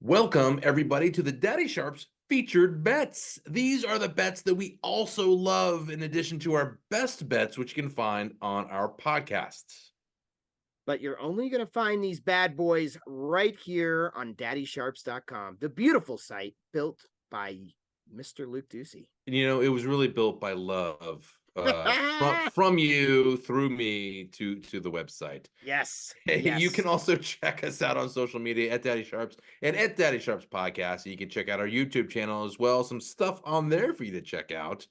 Welcome, everybody, to the Daddy Sharps featured bets. These are the bets that we also love, in addition to our best bets, which you can find on our podcasts. But you're only going to find these bad boys right here on daddysharps.com, the beautiful site built by Mr. Luke Ducey. And, it was really built by love from you through me to the website. Yes. Hey, yes. You can also check us out on social media at Daddy Sharps and at Daddy Sharps Podcast. You can check out our YouTube channel as well. Some stuff on there for you to check out.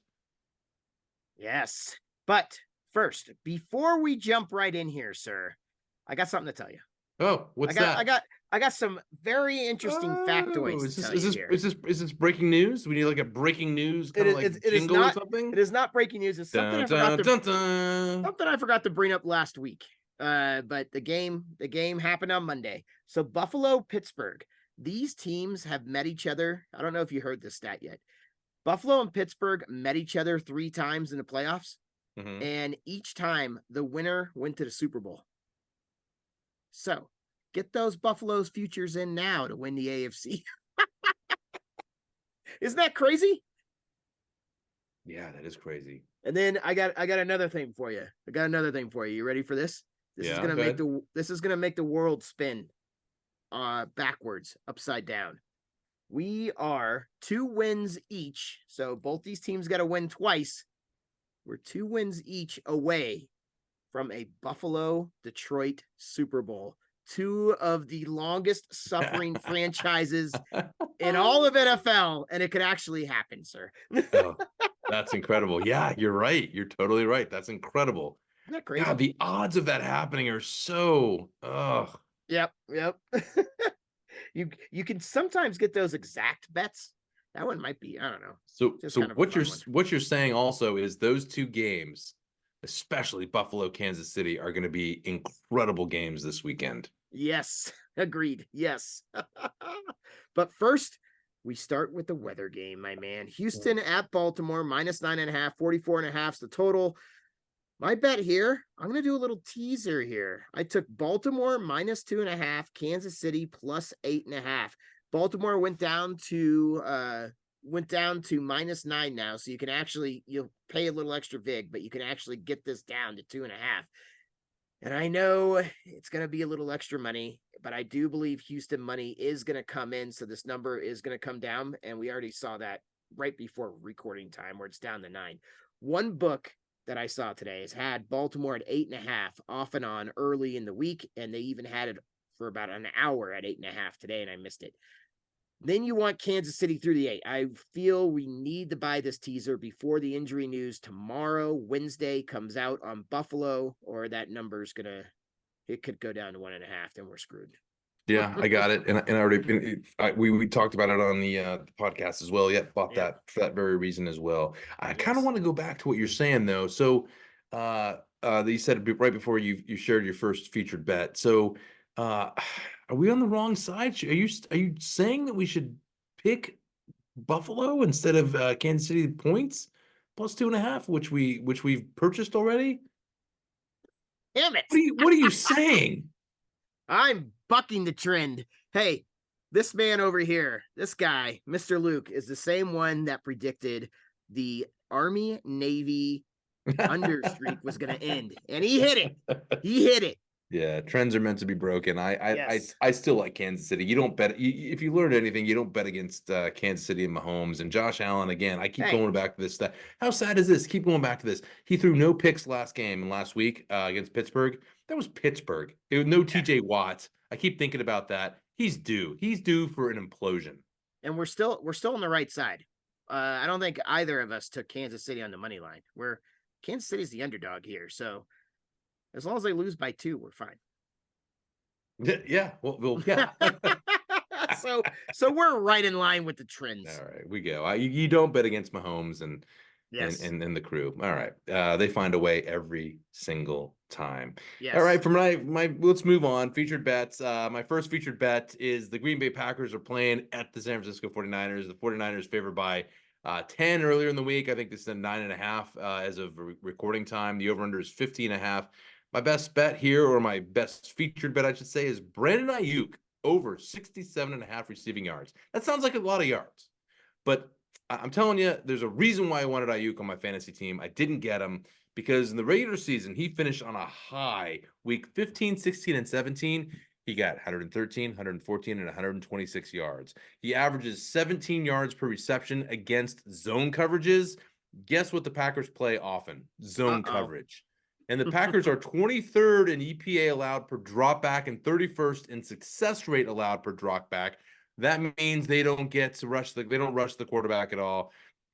Yes. But first, before we jump right in here, sir, I got something to tell you. Oh, what's that? I got some very interesting factoids to tell you here. Is this breaking news? Do we need like a breaking news kind of jingle or something? It is not breaking news. It's something something I forgot to bring up last week. But the game happened on Monday. So Buffalo, Pittsburgh, these teams have met each other. I don't know if you heard this stat yet. Buffalo and Pittsburgh met each other 3 times in the playoffs, and each time the winner went to the Super Bowl. So get those Buffalo's futures in now to win the AFC. Isn't that crazy? Yeah, that is crazy. And then I got another thing for you. You ready for this? This is gonna make the world spin backwards, upside down. We are 2 wins each. So both these teams got to win twice. We're 2 wins each away from a Buffalo-Detroit Super Bowl. 2 of the longest suffering franchises in all of NFL, and it could actually happen, sir. Oh, that's incredible. Yeah, you're right. You're totally right. That's incredible. Isn't that crazy? God, the odds of that happening are so. Yep. You can sometimes get those exact bets. That one might be, I don't know. So what you're saying also is those 2 games, especially Buffalo, Kansas City, are going to be incredible games this weekend. Yes, agreed. Yes. But first, we start with the weather game, my man. Houston at Baltimore, -9.5, 44.5 is the total. My bet here, I'm going to do a little teaser here. I took Baltimore -2.5, Kansas City +8.5. Baltimore went down to -9 now, so you'll pay a little extra vig, but you can actually get this down to 2.5. And I know it's going to be a little extra money, but I do believe Houston money is going to come in, so this number is going to come down, and we already saw that right before recording time where it's down to 9. One book that I saw today has had Baltimore at 8.5 off and on early in the week, and they even had it for about an hour at 8.5 today, and I missed it. Then you want Kansas City through the 8. I feel we need to buy this teaser before the injury news tomorrow, Wednesday, comes out on Buffalo, or that number's it could go down to 1.5, then we're screwed. Yeah, I got it, and I already we talked about it on the podcast as well. Bought that for that very reason as well. I kind of want to go back to what you're saying though. So, you said right before you shared your first featured bet. So, are we on the wrong side? Are you saying that we should pick Buffalo instead of Kansas City points +2.5, which we've purchased already? Damn it! What are you saying? I'm bucking the trend. Hey, this man over here, this guy, Mr. Luke, is the same one that predicted the Army-Navy understreak was going to end, and he hit it. Yeah, trends are meant to be broken. Yes. I still like Kansas City. You don't bet if you learned anything, you don't bet against Kansas City and Mahomes and Josh Allen again. I keep going back to this stuff. How sad is this? Keep going back to this. He threw no picks last week against Pittsburgh. That was Pittsburgh. It was no TJ Watt. I keep thinking about that. He's due. He's due for an implosion. And we're still on the right side. I don't think either of us took Kansas City on the money line. Kansas City's the underdog here, so as long as they lose by 2, we're fine. Yeah. Well, yeah. so we're right in line with the trends. All right, we go. You don't bet against Mahomes and the crew. All right. They find a way every single time. Yes. All right. From let's move on. Featured bets. My first featured bet is the Green Bay Packers are playing at the San Francisco 49ers. The 49ers favored by 10 earlier in the week. I think this is a 9.5 as of recording time. The over-under is 50.5. My best bet here, or my best featured bet, I should say, is Brandon Ayuk over 67.5 receiving yards. That sounds like a lot of yards, but I'm telling you, there's a reason why I wanted Ayuk on my fantasy team. I didn't get him because in the regular season, he finished on a high week 15, 16, and 17. He got 113, 114, and 126 yards. He averages 17 yards per reception against zone coverages. Guess what the Packers play often? Zone coverage. And the Packers are 23rd in EPA allowed per dropback and 31st in success rate allowed per dropback. That means they don't rush the quarterback at all.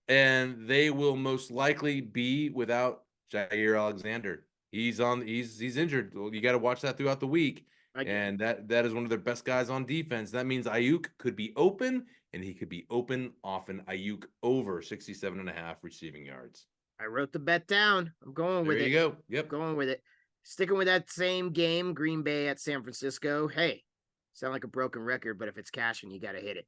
And they will most likely be without Jair Alexander. He's injured. Well, you got to watch that throughout the week. And that is one of their best guys on defense. That means Ayuk could be open, and he could be open often. Ayuk over 67.5 receiving yards. I wrote the bet down. I'm going with it. There you go. Yep. Going with it. Sticking with that same game, Green Bay at San Francisco. Hey, sound like a broken record, but if it's cashing, you got to hit it.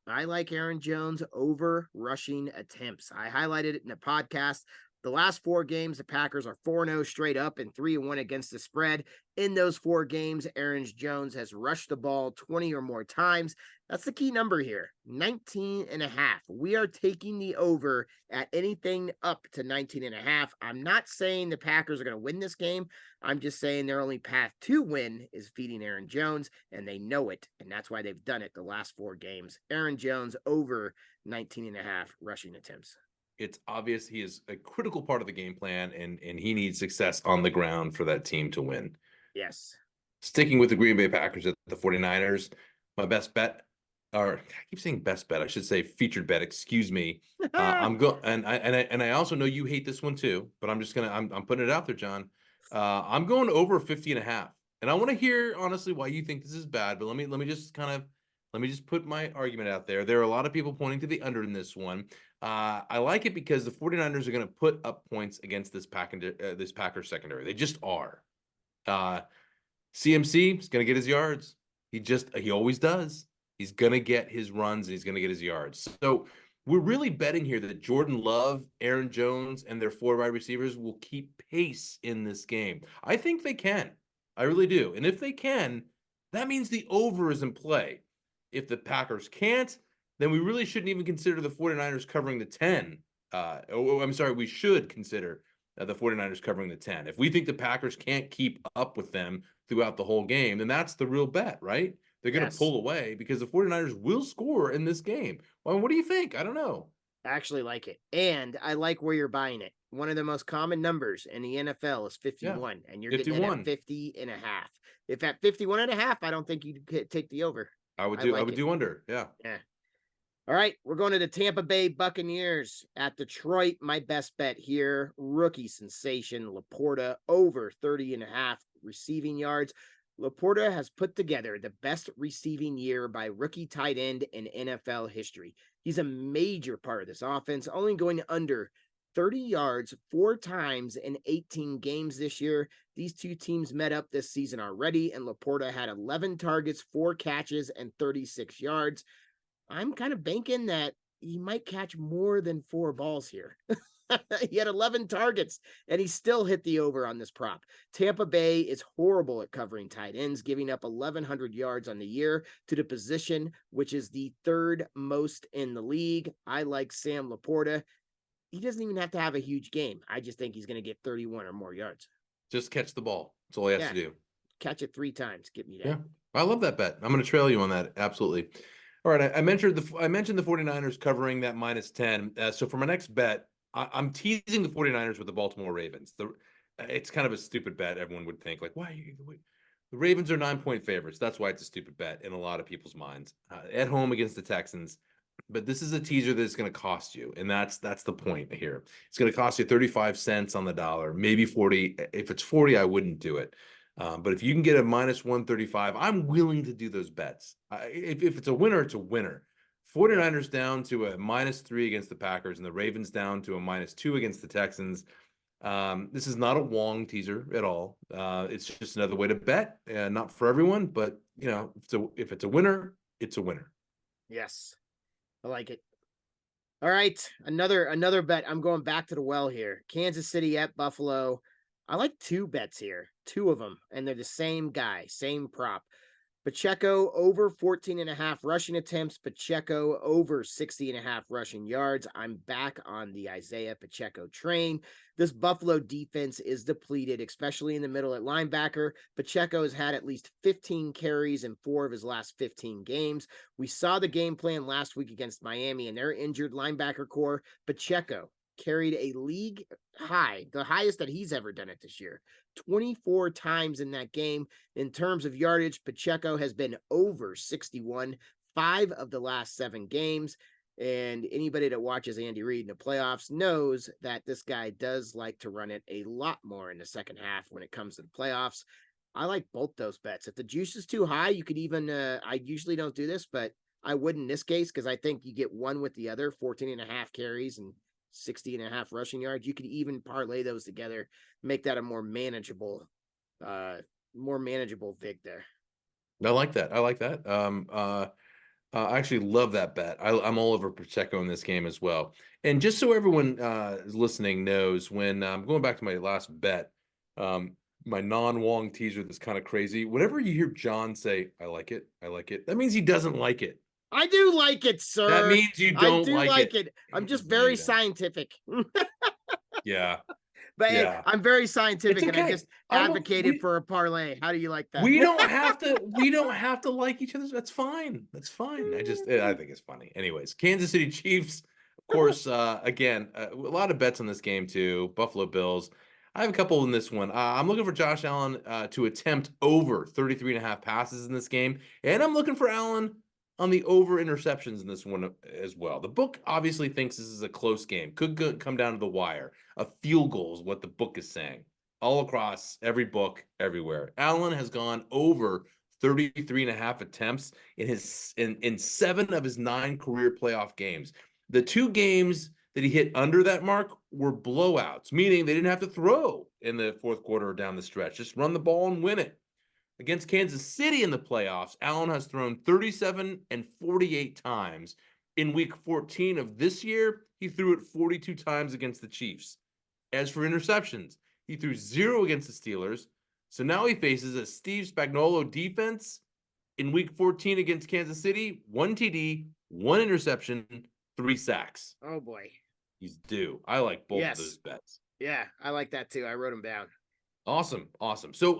I like Aaron Jones over rushing attempts. I highlighted it in the podcast. The last 4 games, the Packers are 4-0 straight up and 3-1 against the spread. In those 4 games, Aaron Jones has rushed the ball 20 or more times. That's the key number here, 19.5. We are taking the over at anything up to 19.5. I'm not saying the Packers are going to win this game. I'm just saying their only path to win is feeding Aaron Jones, and they know it, and that's why they've done it the last 4 games. Aaron Jones over 19.5 rushing attempts. It's obvious he is a critical part of the game plan, and he needs success on the ground for that team to win. Yes. Sticking with the Green Bay Packers at the 49ers, my best bet, or I keep saying best bet, I should say featured bet, excuse me. I'm going, and I also know you hate this one too, but I'm putting it out there, John. I'm going over 50.5. And I want to hear honestly why you think this is bad, but let me just put my argument out there. There are a lot of people pointing to the under in this one. I like it because the 49ers are going to put up points against this Packers secondary. They just are. CMC is going to get his yards. He always does. He's going to get his runs and he's going to get his yards. So we're really betting here that Jordan Love, Aaron Jones, and their 4 wide receivers will keep pace in this game. I think they can. I really do. And if they can, that means the over is in play. If the Packers can't, then we really shouldn't even consider the 49ers covering the 10. We should consider the 49ers covering the 10. If we think the Packers can't keep up with them throughout the whole game, then that's the real bet, right? They're going to pull away because the 49ers will score in this game. Well, what do you think? I don't know. I actually like it. And I like where you're buying it. One of the most common numbers in the NFL is 51, and you're 51. Getting it at 50.5. If at 51.5, I don't think you'd take the over. I would do under. Yeah. All right, we're going to the Tampa Bay Buccaneers at Detroit. My best bet here, rookie sensation Laporta over 30.5 receiving yards. Laporta has put together the best receiving year by rookie tight end in NFL history. He's a major part of this offense, only going under 30 yards 4 times in 18 games this year. These 2 teams met up this season already, and Laporta had 11 targets, 4 catches, and 36 yards. I'm kind of banking that he might catch more than 4 balls here. He had 11 targets, and he still hit the over on this prop. Tampa Bay is horrible at covering tight ends, giving up 1,100 yards on the year to the position, which is the 3rd most in the league. I like Sam Laporta. He doesn't even have to have a huge game. I just think he's going to get 31 or more yards. Just catch the ball. That's all he has to do. Catch it 3 times. Get me that. Yeah, I love that bet. I'm going to trail you on that. Absolutely. All right, I mentioned the 49ers covering that -10. So for my next bet, I'm teasing the 49ers with the Baltimore Ravens. It's kind of a stupid bet. Everyone would think, like, the Ravens are 9-point favorites. That's why it's a stupid bet in a lot of people's minds. At home against the Texans. But this is a teaser that's going to cost you, and that's the point here. It's going to cost you 35 cents on the dollar, maybe 40. If it's 40, I wouldn't do it. But if you can get a -135, I'm willing to do those bets. If it's a winner, it's a winner. 49ers down to a -3 against the Packers, and the Ravens down to a -2 against the Texans. This is not a Wong teaser at all. It's just another way to bet. Not for everyone, but if it's a winner, it's a winner. Yes, I like it. All right, another bet. I'm going back to the well here. Kansas City at Buffalo. I like 2 bets here, 2 of them, and they're the same guy, same prop. Pacheco over 14.5 rushing attempts. Pacheco over 60.5 rushing yards. I'm back on the Isaiah Pacheco train. This Buffalo defense is depleted, especially in the middle at linebacker. Pacheco has had at least 15 carries in 4 of his last 15 games. We saw the game plan last week against Miami and their injured linebacker core. Pacheco carried a league high, the highest that he's ever done it this year, 24 times in that game. In terms of yardage, Pacheco has been over 61 5 of the last 7 games. And anybody that watches Andy Reid in the playoffs knows that this guy does like to run it a lot more in the second half when it comes to the playoffs. I like both those bets. If the juice is too high, you could even, I usually don't do this, but I would in this case because I think you get one with the other, 14.5 carries and 60.5 rushing yards. You could even parlay those together, make that a more manageable vig there. I like that. I like that. I actually love that bet. I'm all over Pacheco in this game as well. And just so everyone is listening knows, when I'm going back to my last bet, my non-Wong teaser that's kind of crazy. Whenever you hear John say, I like it, that means he doesn't like it. I do like it, sir. That means you I don't do like it. I'm just No, very you don't. scientific. Yeah. But hey, Yeah. I'm very scientific It's and I okay. just advocated for a parlay. How do you like that? We don't have to like each other. That's fine. That's fine. I think it's funny. Anyways, Kansas City Chiefs, of course, again, a lot of bets on this game too. Buffalo Bills. I have a couple in this one. I'm looking for Josh Allen to attempt over 33.5 passes in this game. And I'm looking for Allen on the over interceptions in this one as well. The book obviously thinks this is a close game. Could come down to the wire. A field goal is what the book is saying. All across every book, everywhere. Allen has gone over 33.5 attempts in 7 of his 9 career playoff games. The 2 games that he hit under that mark were blowouts, meaning they didn't have to throw in the fourth quarter or down the stretch. Just run the ball and win it. Against Kansas City in the playoffs, Allen has thrown 37 and 48 times. In week 14 of this year, he threw it 42 times against the Chiefs. As for interceptions, he threw 0 against the Steelers. So now he faces a Steve Spagnuolo defense in week 14 against Kansas City. 1 TD, 1 interception, 3 sacks. Oh boy. He's due. I like both of those bets. Yeah, I like that too. I wrote them down. Awesome. So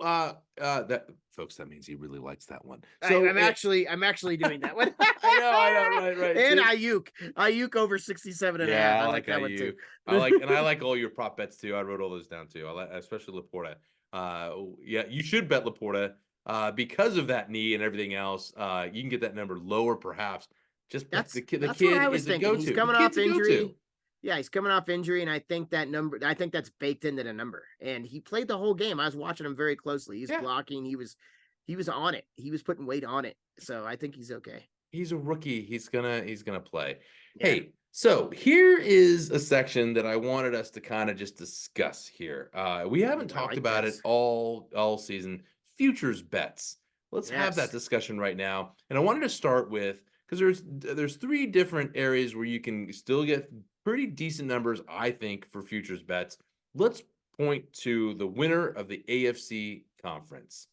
that folks, that means he really likes that one. So I'm actually doing that one. I know, right. And Ayuk over 67.5. I like that one too. I like all your prop bets too. I wrote all those down too. I like especially Laporta. Yeah, you should bet Laporta because of that knee and everything else. You can get that number lower perhaps. Just the kid what I was is a thinking. go-to. He's coming off injury. Yeah, he's coming off injury, and I think that's baked into the number. And he played the whole game. I was watching him very closely. He's blocking. He was on it. He was putting weight on it. So I think he's okay. He's a rookie. He's gonna play. Yeah. Hey, so here is a section that I wanted us to kind of just discuss here. We haven't talked about it all season. Futures bets. Let's have that discussion right now. And I wanted to start with, because there's 3 different areas where you can still get pretty decent numbers, I think, for futures bets. Let's point to the winner of the AFC conference.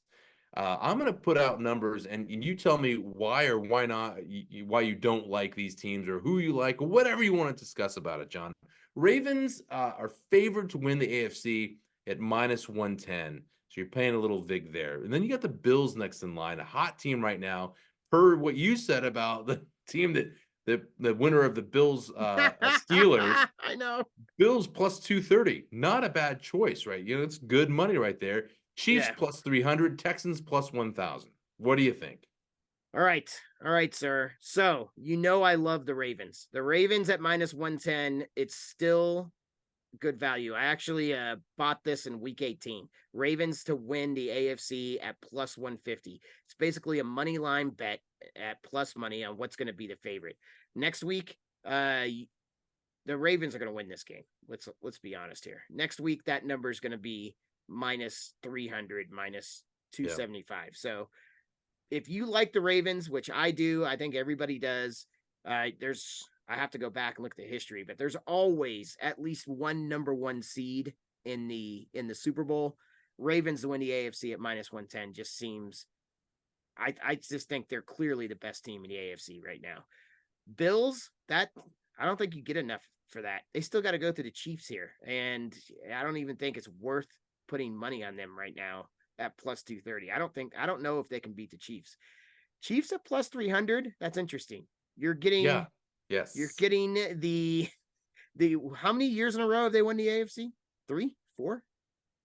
I'm going to put out numbers, and you tell me why or why not, why you don't like these teams or who you like, or whatever you want to discuss about it, John. Ravens are favored to win the AFC at -110. So you're paying a little vig there. And then you got the Bills next in line, a hot team right now. Per what you said about the team that the winner of the Bills Steelers. I know. Bills plus 230. Not a bad choice, right? You know, it's good money right there. Chiefs plus 300, Texans plus 1,000. What do you think? All right, sir. So, I love the Ravens. The Ravens at -110, it's still good value. I actually bought this in week 18. Ravens to win the AFC at plus 150. It's basically a money line bet at plus money on what's going to be the favorite. Next week, the Ravens are going to win this game. Let's be honest here. Next week, that number is going to be -300, -275. So if you like the Ravens, which I do, I think everybody does, I have to go back and look at the history, but there's always at least one number 1 seed in the Super Bowl. Ravens to win the AFC at -110 just seems I just think they're clearly the best team in the AFC right now. Bills, that I don't think you get enough for that. They still got to go through the Chiefs here, and I don't even think it's worth putting money on them right now at plus 230. I don't know if they can beat the Chiefs. Chiefs at plus 300. That's interesting. You're Yeah. getting you're Yes. getting the how many years in a row have they won the AFC? 3, 4?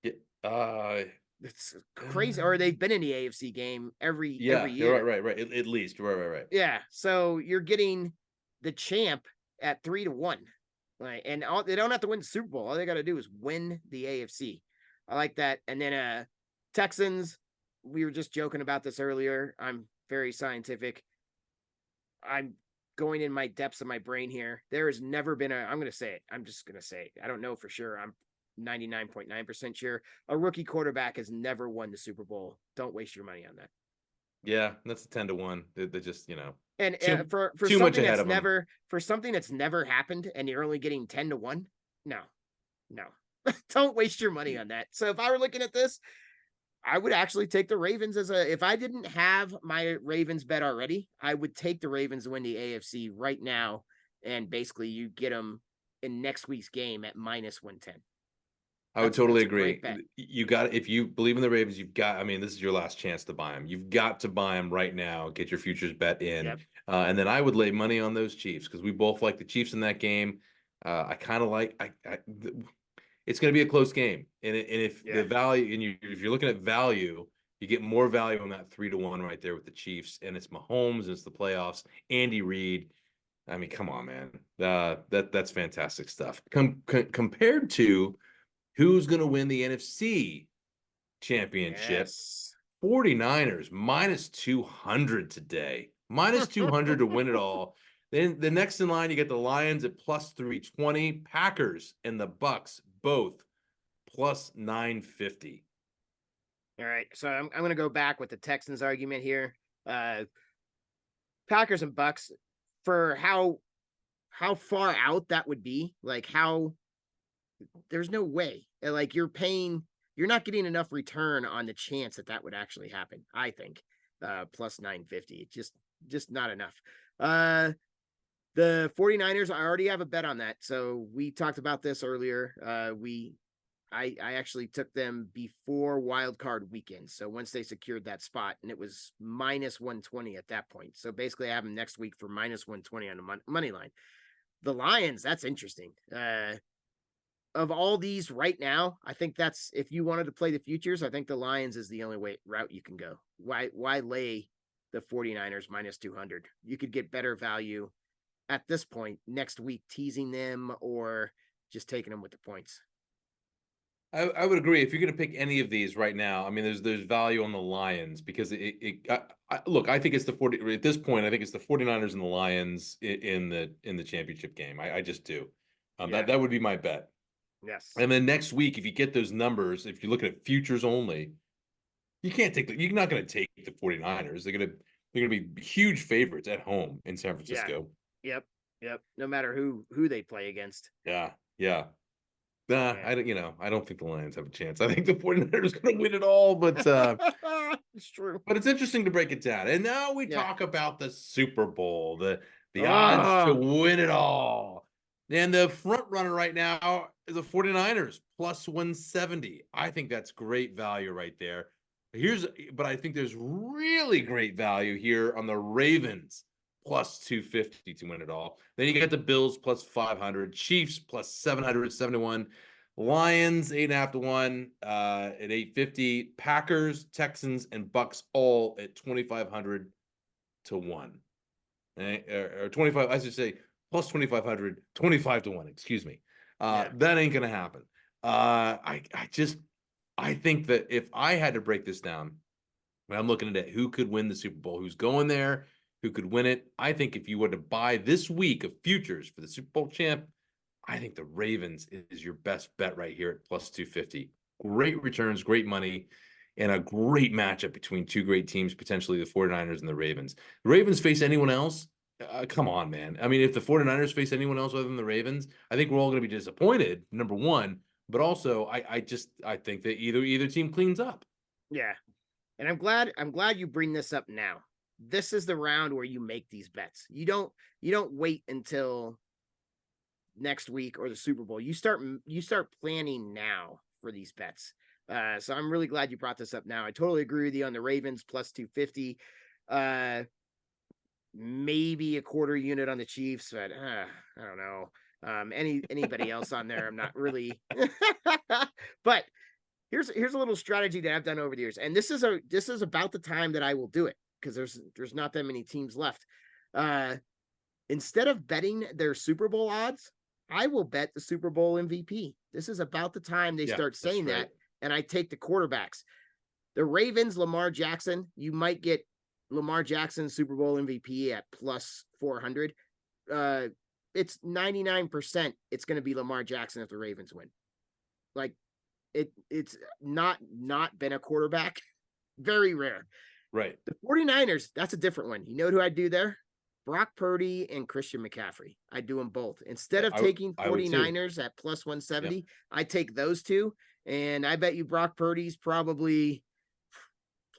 Yeah. It's crazy. Or they've been in the AFC game every Yeah. You're right. year. Right. Right. At least. Right. Yeah. So you're getting the champ at 3-1. Right. And they don't have to win the Super Bowl. All they got to do is win the AFC. I like that. And then Texans, we were just joking about this earlier. I'm very scientific. I'm going in my depths of my brain here. There has never been I'm going to say it. I'm just going to say it. I don't know for sure. I'm 99.9% sure. A rookie quarterback has never won the Super Bowl. Don't waste your money on that. Yeah. That's a 10-1. They're just, And for too much something ahead that's of them. never happened, and you're only getting 10-1, no, don't waste your money on that. So if I were looking at this, I would actually take the Ravens if I didn't have my Ravens bet already, I would take the Ravens to win the AFC right now, and basically you get them in next week's game at minus 110. I would totally That's a great agree. bet. You got if you believe in the Ravens, you've got. I mean, this is your last chance to buy them. You've got to buy them right now. Get your futures bet in, Yep. and then I would lay money on those Chiefs because we both like the Chiefs in that game. I kind of like. It's going to be a close game, and if Yeah. the value and if you're looking at value, you get more value on that 3-1 right there with the Chiefs, and it's Mahomes, and it's the playoffs. Andy Reid. I mean, come on, man. That's fantastic stuff. Compared to who's going to win the NFC championship? Yes. 49ers minus 200 today. Minus 200 to win it all. Then the next in line, you get the Lions at plus 320. Packers and the Bucks both plus 950. All right. So I'm going to go back with the Texans argument here. Packers and Bucks, for how far out that would be, like there's no way. Like you're not getting enough return on the chance that would actually happen. I think plus 950, just not enough. The 49ers, I already have a bet on that. So we talked about this earlier. I actually took them before wild card weekend. So once they secured that spot, and it was minus 120 at that point. So basically I have them next week for minus 120 on the money line. The Lions, that's interesting. Of all these right now, I think that's, if you wanted to play the futures, I think the Lions is the only route you can go. Why lay the 49ers minus 200? You could get better value at this point next week, teasing them or just taking them with the points. I would agree. If you're going to pick any of these right now, I mean, there's value on the Lions because look, I think it's the 40 at this point. I think it's the 49ers and the Lions in the championship game. I just do. That would be my bet. Yes. And then next week, if you get those numbers, if you're looking at futures only, you're not going to take the 49ers. They're going to be huge favorites at home in San Francisco. Yeah. Yep. No matter who they play against. Yeah. Nah, I don't think the Lions have a chance. I think the 49ers are going to win it all, but it's true. But it's interesting to break it down. And now we talk about the Super Bowl, the odds to win it all. And the front runner right now is the 49ers plus 170. I think that's great value right there. But I think there's really great value here on the Ravens plus 250 to win it all. Then you get the Bills plus 500, Chiefs plus 771, Lions 8.5 to 1 at 850, Packers, Texans, and Bucks all at 2,500 to 1. Or 25, I should say plus 2,500, 25 to 1, excuse me. That ain't gonna happen. I think that if I had to break this down, when I'm looking at who could win the Super Bowl, who's going there, who could win it, I think if you were to buy this week of futures for the Super Bowl champ, I think the Ravens is your best bet right here at plus 250. Great returns, great money, and a great matchup between two great teams, potentially the 49ers and the Ravens. The Ravens face anyone else? Come on, man. I mean, if the 49ers face anyone else other than the Ravens, I think we're all going to be disappointed, number one. But also, I think that either team cleans up. Yeah. And I'm glad you bring this up now. This is the round where you make these bets. You don't wait until next week or the Super Bowl. You start planning now for these bets. So I'm really glad you brought this up now. I totally agree with you on the Ravens plus 250. Maybe a quarter unit on the Chiefs, but I don't know. Anybody else on there, I'm not really. But here's a little strategy that I've done over the years, and this is about the time that I will do it because there's not that many teams left. Instead of betting their Super Bowl odds, I will bet the Super Bowl MVP. This is about the time they start saying that, and I take the quarterbacks. The Ravens, Lamar Jackson, you might get Lamar Jackson Super Bowl MVP at plus 400. It's 99% it's going to be Lamar Jackson if the Ravens win. Like it's not been a quarterback. Very rare. Right. The 49ers, that's a different one. You know who I'd do there? Brock Purdy and Christian McCaffrey. I'd do them both. Instead of taking 49ers at plus 170, I take those two. And I bet you Brock Purdy's probably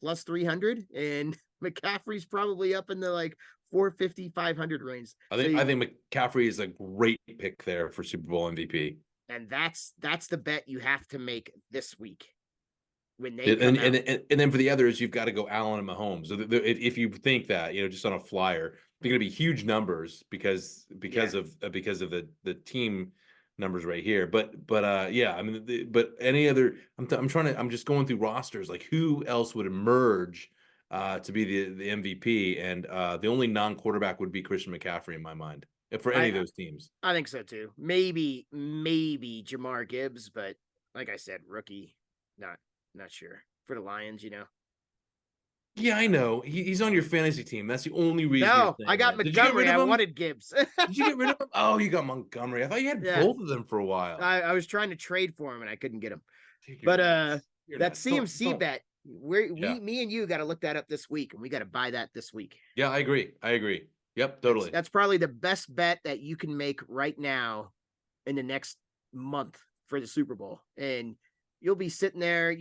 plus 300 and McCaffrey's probably up in the like 450, 500 range. I think McCaffrey is a great pick there for Super Bowl MVP. And that's the bet you have to make this week. When they and then for the others, you've got to go Allen and Mahomes. So if you think that, just on a flyer, they're going to be huge numbers because of the team numbers right here. But yeah, I mean, but any other, I'm just going through rosters, like who else would emerge to be the MVP, and the only non-quarterback would be Christian McCaffrey in my mind for any of those teams. I think so too. Maybe Jamar Gibbs, but like I said, rookie, not sure for the Lions, Yeah, I know. He's on your fantasy team. That's the only reason. No, I got Montgomery. I wanted Gibbs. Did you get rid of him? Oh, you got Montgomery. I thought you had both of them for a while. I was trying to trade for him and I couldn't get him. But that CMC bet, me and you got to look that up this week, and we got to buy that this week. Yeah, I agree. Yep, totally. That's probably the best bet that you can make right now in the next month for the Super Bowl. And you'll be sitting there.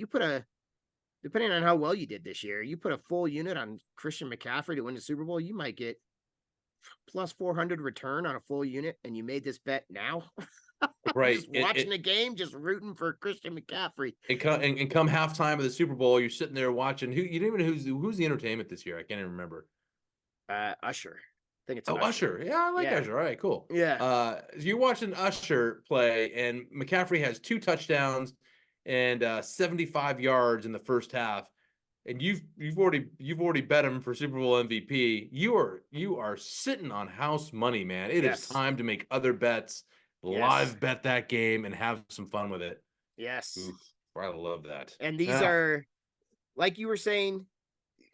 Depending on how well you did this year, you put a full unit on Christian McCaffrey to win the Super Bowl, you might get plus 400 return on a full unit, and you made this bet now. Right. Just watching the game, just rooting for Christian McCaffrey. And come halftime of the Super Bowl, you're sitting there watching. You didn't even know who's the entertainment this year. I can't even remember. Usher. I think it's Usher. Yeah, I like Usher. All right, cool. Yeah. You're watching Usher play, and McCaffrey has 2 touchdowns and 75 yards in the first half, and you've already bet him for Super Bowl MVP. You are sitting on house money, man. It is time to make other bets, live bet that game, and have some fun with it. Yes. Oof, I love that. And these are, like you were saying,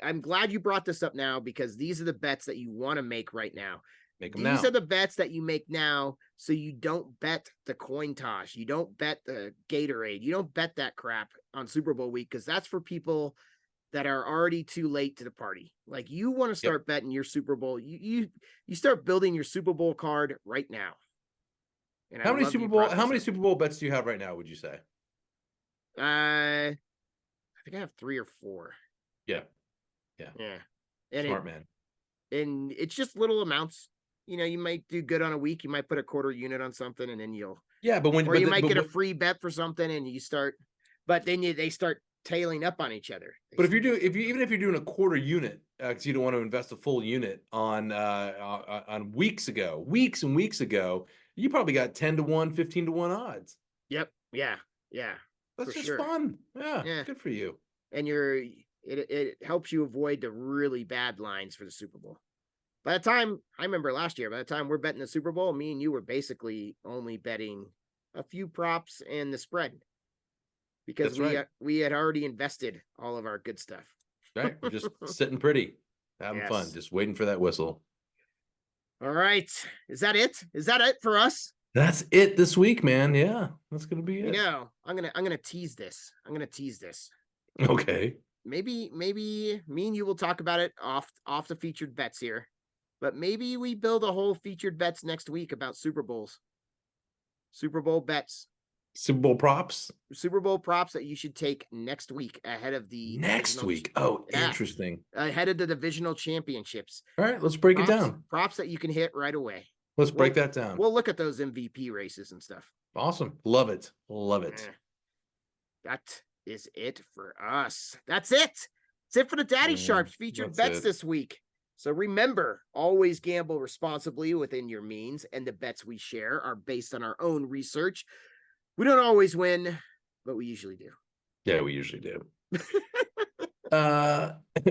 I'm glad you brought this up now, because these are the bets that you want to make right now. These are the bets that you make now, so you don't bet the coin toss. You don't bet the Gatorade. You don't bet that crap on Super Bowl week, because that's for people that are already too late to the party. Like, you want to start betting your Super Bowl. You start building your Super Bowl card right now. And how many Super Bowl bets do you have right now, would you say? I think I have 3 or 4. Yeah. And Smart man. And it's just little amounts. You might do good on a week. You might put a quarter unit on something, and then you might get a free bet for something, and you start. But then they start tailing up on each other. But even if you're doing a quarter unit, because you don't want to invest a full unit on weeks and weeks ago, you probably got 10-1, 15-1 odds. Yep. Yeah. That's just fun. Yeah. Good for you. And it helps you avoid the really bad lines for the Super Bowl. By the time, I remember last year, by the time we're betting the Super Bowl, me and you were basically only betting a few props and the spread, because we had already invested all of our good stuff. Right. We're just sitting pretty, having fun, just waiting for that whistle. All right. Is that it? Is that it for us? That's it this week, man. Yeah, that's going to be it. I'm going to tease this. Okay. Maybe me and you will talk about it off the featured bets here. But maybe we build a whole featured bets next week about Super Bowls. Super Bowl bets. Super Bowl props Super Bowl props that you should take next week ahead of the next week. Oh, yeah, interesting. ahead of the divisional championships. All right, let's break it Props, down. props that you can hit right away. Let's break We'll that down. we'll look at those MVP races and stuff. Awesome. Love it. Love it. That is it for us. That's it. That's it for the Daddy Sharps featured bets this week. So remember, always gamble responsibly within your means, and the bets we share are based on our own research. We don't always win, but we usually do. Yeah, we usually do.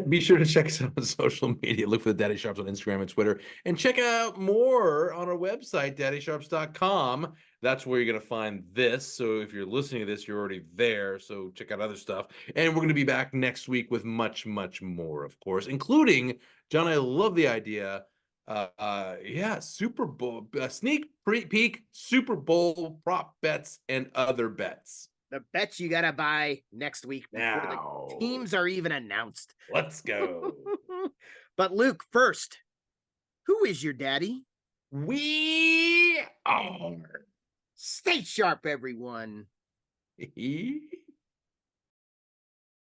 Be sure to check us out on social media. Look for the Daddy Sharps on Instagram and Twitter, and check out more on our website, daddysharps.com. That's where you're going to find this. So if you're listening to this, you're already there. So check out other stuff. And we're going to be back next week with much, much more, of course, including, John, I love the idea. Yeah, Super Bowl, sneak peek, Super Bowl prop bets and other bets. The bets you got to buy next week before the teams are even announced. Let's go. But Luke, first, who is your daddy? We are. Stay sharp, everyone.